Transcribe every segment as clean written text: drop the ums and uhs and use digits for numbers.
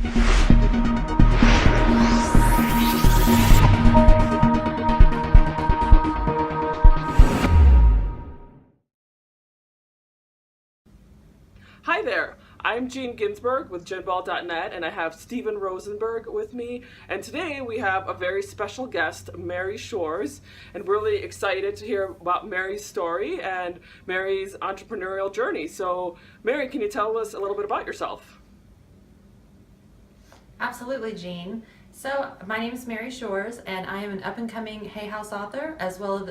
Hi there, I'm Jean Ginsberg with Genball.net, and I have Stephen Rosenberg with me. And today we have a very special guest, Mary Shores, and we're really excited to hear about Mary's story and Mary's entrepreneurial journey. So, Mary, can you tell us a little bit about yourself? Absolutely, Jean. So my name is Mary Shores, and I am an up-and-coming Hay House author, as well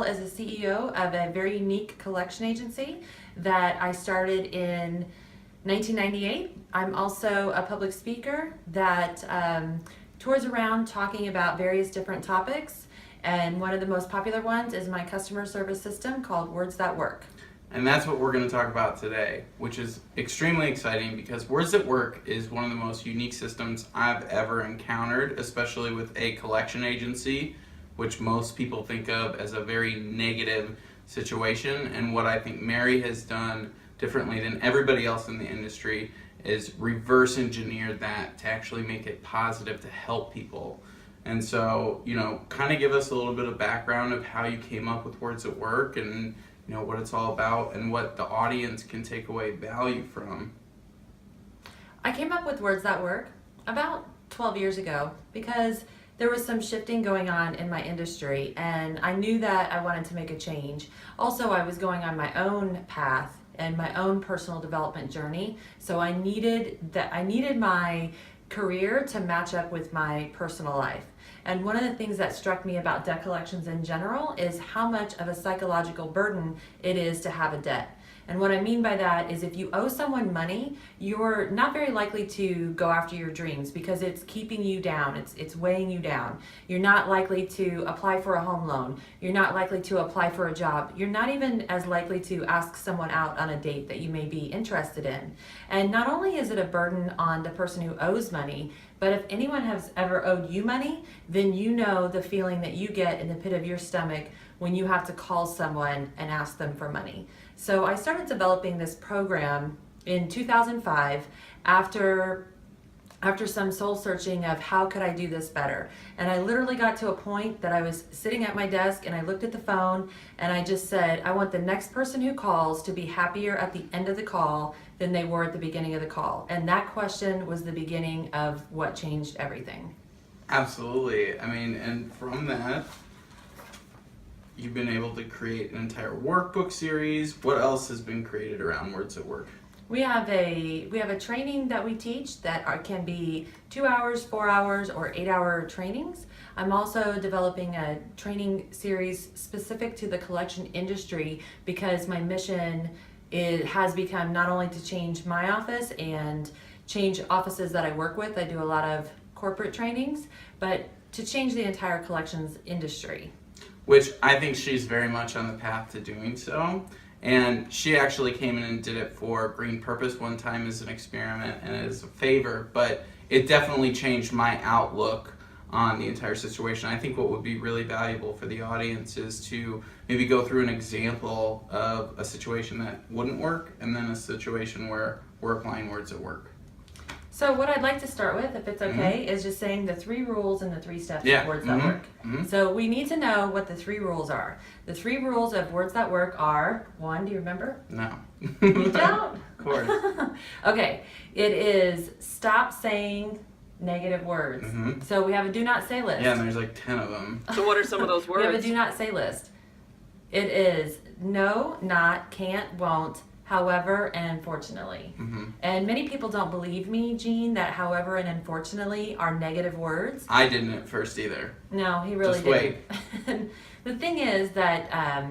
as a CEO of a very unique collection agency that I started in 1998. I'm also a public speaker that tours around talking about various different topics, and one of the most popular ones is my customer service system called Words That Work. And that's what we're going to talk about today, which is extremely exciting because Words That Work is one of the most unique systems I've ever encountered, especially with a collection agency, which most people think of as a very negative situation. And what I think Mary has done differently than everybody else in the industry is reverse engineer that to actually make it positive to help people. And so, kind of give us a little bit of background of how you came up with Words That Work and what it's all about and what the audience can take away value from. I came up with Words That Work about 12 years ago because there was some shifting going on in my industry, and I knew that I wanted to make a change. Also, I was going on my own path and my own personal development journey, so I needed my career to match up with my personal life. And one of the things that struck me about debt collections in general is how much of a psychological burden it is to have a debt. And what I mean by that is if you owe someone money, you're not very likely to go after your dreams because it's keeping you down, it's weighing you down. You're not likely to apply for a home loan. You're not likely to apply for a job. You're not even as likely to ask someone out on a date that you may be interested in. And not only is it a burden on the person who owes money, but if anyone has ever owed you money, then you know the feeling that you get in the pit of your stomach when you have to call someone and ask them for money. So I started developing this program in 2005 after some soul searching of how could I do this better. And I literally got to a point that I was sitting at my desk and I looked at the phone and I just said, I want the next person who calls to be happier at the end of the call than they were at the beginning of the call. And that question was the beginning of what changed everything. Absolutely. And from that, you've been able to create an entire workbook series. What else has been created around Words That Work? We have a training that we teach that can be 2 hours, 4 hours, or 8-hour trainings. I'm also developing a training series specific to the collection industry because my mission has become not only to change my office and change offices that I work with. I do a lot of corporate trainings, but to change the entire collections industry. Which I think she's very much on the path to doing so. And she actually came in and did it for Green Purpose one time as an experiment and as a favor, but it definitely changed my outlook on the entire situation. I think what would be really valuable for the audience is to maybe go through an example of a situation that wouldn't work and then a situation where we're applying Words That Work. So what I'd like to start with, if it's okay, is just saying the 3 rules and the 3 steps of Words That Work. So we need to know what the 3 rules are. The 3 rules of Words That Work are, 1, do you remember? No. You don't? Of course. Okay, it is stop saying negative words. So we have a do not say list. Yeah, and there's like 10 of them. So what are some of those words? We have a do not say list. It is no, not, can't, won't, however, and unfortunately. And many people don't believe me, Jean, that however and unfortunately are negative words. I didn't at first either. No, he really Just didn't. wait. The thing is that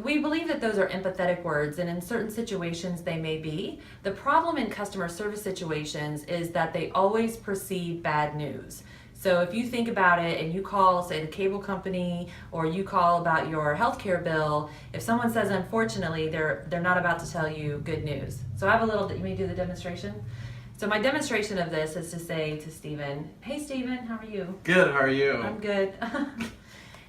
we believe that those are empathetic words, and in certain situations they may be. The problem in customer service situations is that they always precede bad news. So if you think about it and you call, say, the cable company, or you call about your healthcare bill, if someone says unfortunately, they're not about to tell you good news. So I have a little, you may do the demonstration? So my demonstration of this is to say to Stephen, hey Stephen, how are you? Good, how are you? I'm good.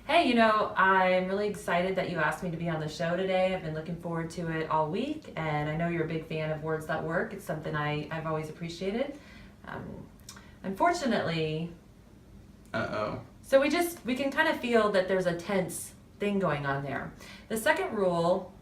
Hey, you know, I'm really excited that you asked me to be on the show today. I've been looking forward to it all week, and I know you're a big fan of Words That Work. It's something I've always appreciated. Um, Unfortunately, so we can kind of feel that there's a tense thing going on there. The second rule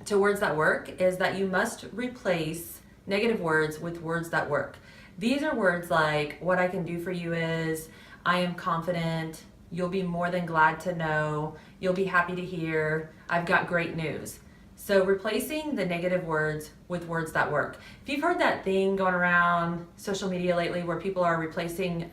to Words That Work is that you must replace negative words with words that work. These are words like, what I can do for you is, I am confident, you'll be more than glad to know, you'll be happy to hear, I've got great news. So replacing the negative words with words that work. If you've heard that thing going around social media lately where people are replacing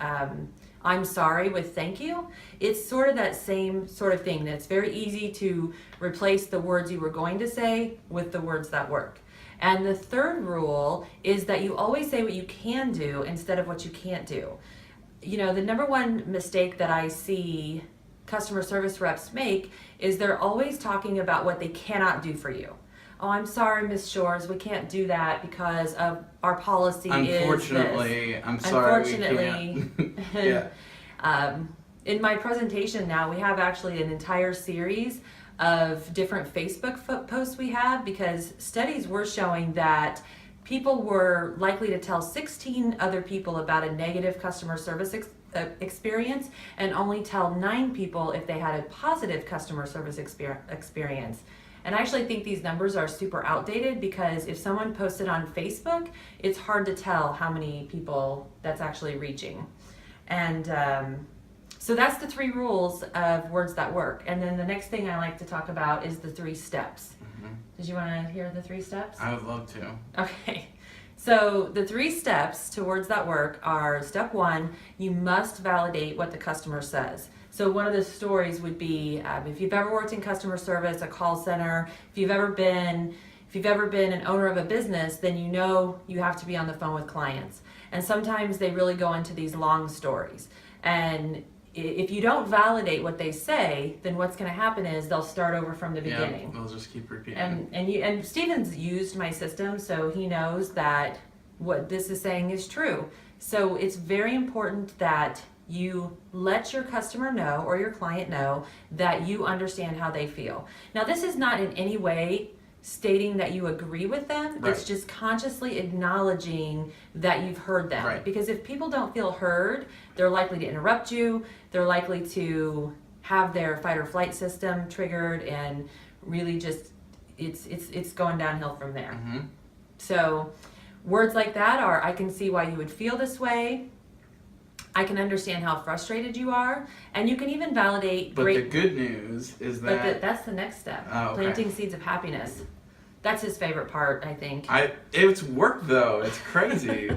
I'm sorry with thank you, it's sort of that same sort of thing. It's very easy to replace the words you were going to say with the words that work. And the third rule is that you always say what you can do instead of what you can't do. You know, the number one mistake that I see customer service reps make is they're always talking about what they cannot do for you. Oh, I'm sorry, Miss Shores, we can't do that because of our policy Unfortunately, is this. I'm sorry, Unfortunately, we can't. Yeah. In my presentation now, we have actually an entire series of different Facebook posts we have, because studies were showing that people were likely to tell 16 other people about a negative customer service experience and only tell 9 people if they had a positive customer service experience. And I actually think these numbers are super outdated, because if someone posted on Facebook, it's hard to tell how many people that's actually reaching. And so that's the 3 rules of Words That Work. And then the next thing I like to talk about is the 3 steps. Did you want to hear the 3 steps? I would love to. Okay. So the 3 steps to Words That Work are: step 1, you must validate what the customer says. So one of the stories would be, if you've ever worked in customer service, a call center, if you've ever been an owner of a business, then you know you have to be on the phone with clients. And sometimes they really go into these long stories. And if you don't validate what they say, then what's going to happen is they'll start over from the beginning. Yeah, they'll just keep repeating. And Steven's used my system, so he knows that what this is saying is true. So it's very important that you let your customer know, or your client know, that you understand how they feel. Now, this is not in any way stating that you agree with them. Right. It's just consciously acknowledging that you've heard them. Right. Because if people don't feel heard, they're likely to interrupt you. They're likely to have their fight or flight system triggered, and really just it's going downhill from there. Mm-hmm. So words like that are, I can see why you would feel this way. I can understand how frustrated you are, and you can even validate. But the good news is that that's the next step. Oh, okay. Planting seeds of happiness. That's his favorite part, I think. It's work though. It's crazy.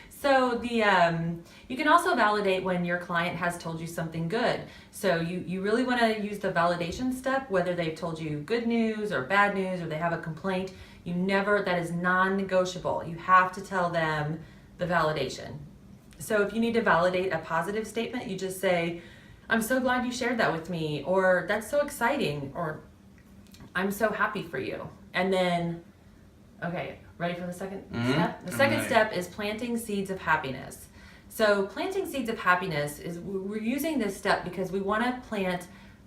So you can also validate when your client has told you something good. So you really want to use the validation step, whether they've told you good news or bad news, or they have a complaint. That is non-negotiable. You have to tell them the validation. So if you need to validate a positive statement, you just say, I'm so glad you shared that with me, or that's so exciting, or I'm so happy for you. And then, okay, ready for the second step? The second step is planting seeds of happiness. So planting seeds of happiness is, we're using this step because we want to plant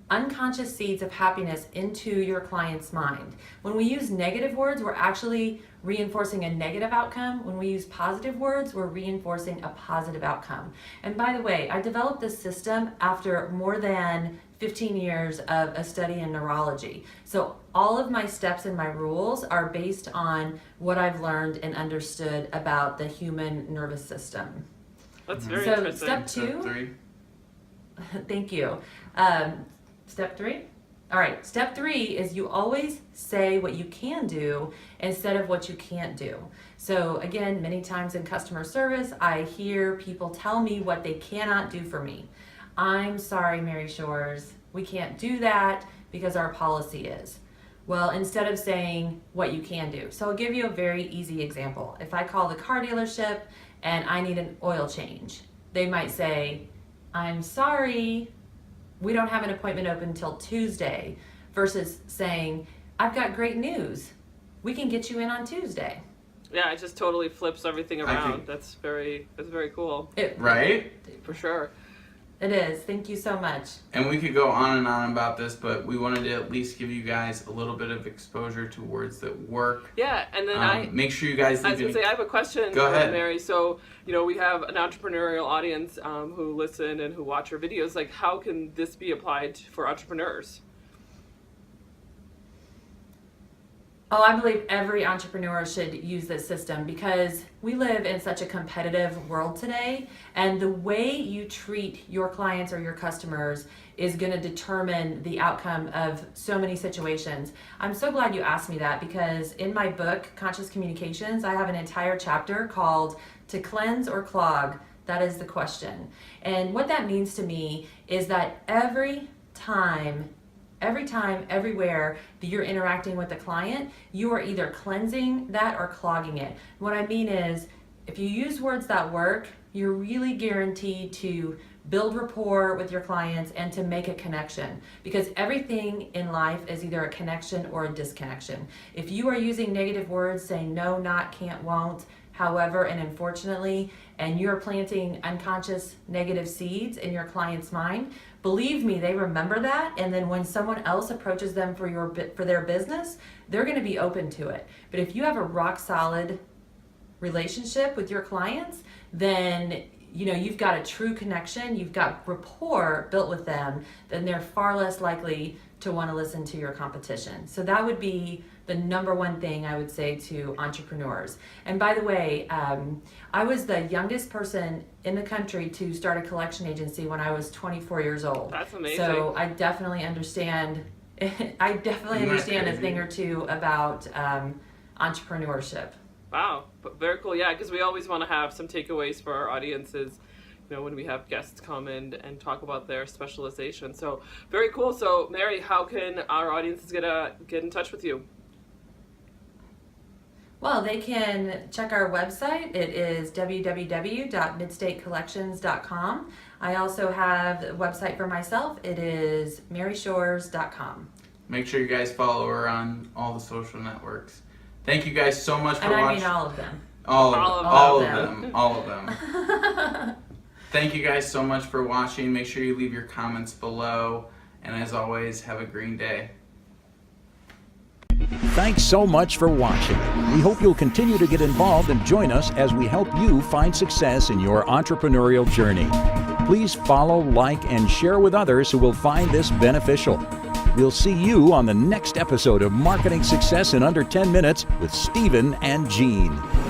unconscious seeds of happiness into your client's mind. When we use negative words, we're actually reinforcing a negative outcome. When we use positive words, we're reinforcing a positive outcome. And by the way, I developed this system after more than 15 years of a study in neurology. So all of my steps and my rules are based on what I've learned and understood about the human nervous system. That's very So interesting. step 2. Step 3. Thank you. Step 3? All right, step 3 is you always say what you can do instead of what you can't do. So again, many times in customer service, I hear people tell me what they cannot do for me. I'm sorry, Mary Shores, we can't do that because our policy is. Well, instead of saying what you can do. So I'll give you a very easy example. If I call the car dealership and I need an oil change, they might say, I'm sorry, we don't have an appointment open until Tuesday, versus saying, I've got great news, we can get you in on Tuesday. Yeah, it just totally flips everything around. That's very cool. Right? For sure. It is. Thank you so much. And we could go on and on about this, but we wanted to at least give you guys a little bit of exposure to words that work. Yeah, and then Make sure you guys I was going to say, I have a question Go for ahead. Mary. So, we have an entrepreneurial audience who listen and who watch our videos. Like, how can this be applied for entrepreneurs? Oh, I believe every entrepreneur should use this system because we live in such a competitive world today, and the way you treat your clients or your customers is going to determine the outcome of so many situations. I'm so glad you asked me that because in my book, Conscious Communications, I have an entire chapter called To Cleanse or Clog? That is the question. And what that means to me is that every time, everywhere that you're interacting with a client, you are either cleansing that or clogging it. What I mean is, if you use words that work, you're really guaranteed to build rapport with your clients and to make a connection, because everything in life is either a connection or a disconnection. If you are using negative words, saying no, not, can't, won't, however, and unfortunately, and you're planting unconscious negative seeds in your client's mind, believe me, they remember that, and then when someone else approaches them for their business, they're going to be open to it. But if you have a rock solid relationship with your clients, then you've got a true connection, you've got rapport built with them, then they're far less likely to want to listen to your competition. So that would be the number one thing I would say to entrepreneurs. And by the way, I was the youngest person in the country to start a collection agency when I was 24 years old. That's amazing. So I definitely understand. I definitely understand a thing or two about entrepreneurship. Wow, but very cool. Yeah, because we always want to have some takeaways for our audiences, when we have guests come in and talk about their specialization. So very cool. So Mary, how can our audiences get in touch with you? Well, they can check our website. It is www.midstatecollections.com. I also have a website for myself. It is maryshores.com. Make sure you guys follow her on all the social networks. Thank you guys so much for watching. watching. And I mean all of them. All of them. Thank you guys so much for watching. Make sure you leave your comments below. And as always, have a green day. Thanks so much for watching. We hope you'll continue to get involved and join us as we help you find success in your entrepreneurial journey. Please follow, like, and share with others who will find this beneficial. We'll see you on the next episode of Marketing Success in Under 10 Minutes with Stephen and Jean.